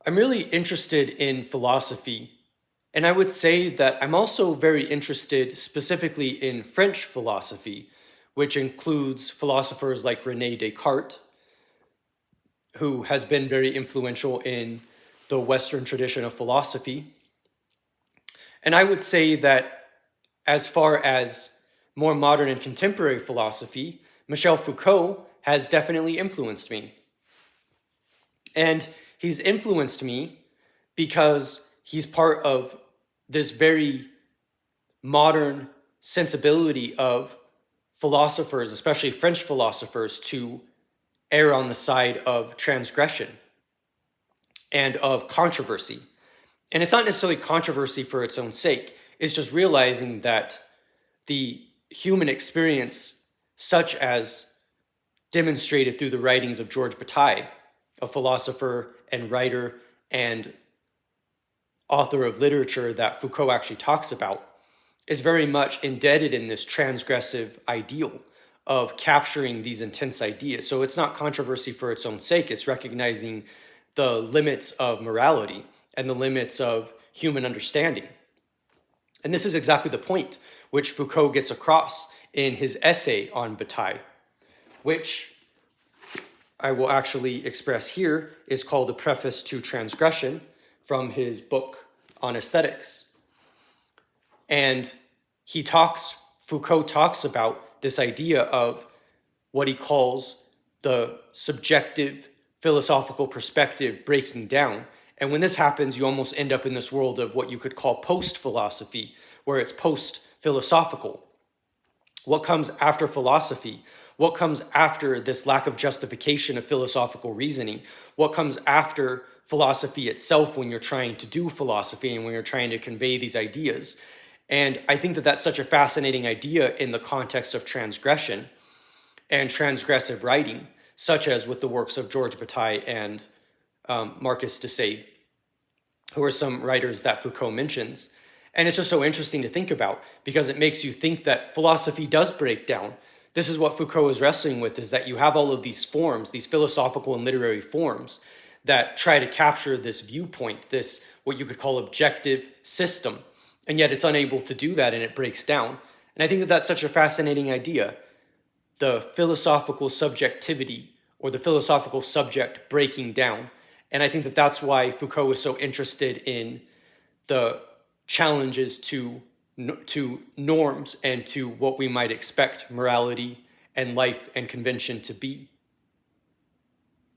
I'm really interested in philosophy, and I would say that I'm also very interested specifically in French philosophy, which includes philosophers like René Descartes, who has been very influential in the Western tradition of philosophy. And I would say that as far as more modern and contemporary philosophy, Michel Foucault has definitely influenced me. And he's influenced me because he's part of this very modern sensibility of philosophers, especially French philosophers, to err on the side of transgression and of controversy. And it's not necessarily controversy for its own sake, it's just realizing that the human experience, such as demonstrated through the writings of George Bataille, a philosopher and writer and author of literature that Foucault actually talks about, is very much indebted in this transgressive ideal of capturing these intense ideas. So it's not controversy for its own sake, it's recognizing the limits of morality and the limits of human understanding. And this is exactly the point which Foucault gets across in his essay on Bataille, which I will actually express here is called A Preface to Transgression from his book on aesthetics. And Foucault talks about this idea of what he calls the subjective philosophical perspective breaking down. And when this happens, you almost end up in this world of what you could call post-philosophy, where it's post-philosophical. What comes after philosophy? What comes after this lack of justification of philosophical reasoning? What comes after philosophy itself when you're trying to do philosophy and when you're trying to convey these ideas? And I think that that's such a fascinating idea in the context of transgression and transgressive writing, such as with the works of George Bataille and Marcus de Sade, who are some writers that Foucault mentions. And it's just so interesting to think about because it makes you think that philosophy does break down. This is what Foucault is wrestling with, is that you have all of these forms, these philosophical and literary forms that try to capture this viewpoint, this what you could call objective system. And yet it's unable to do that and it breaks down. And I think that that's such a fascinating idea. The philosophical subjectivity or the philosophical subject breaking down. And I think that that's why Foucault is so interested in the challenges to norms and to what we might expect morality and life and convention to be.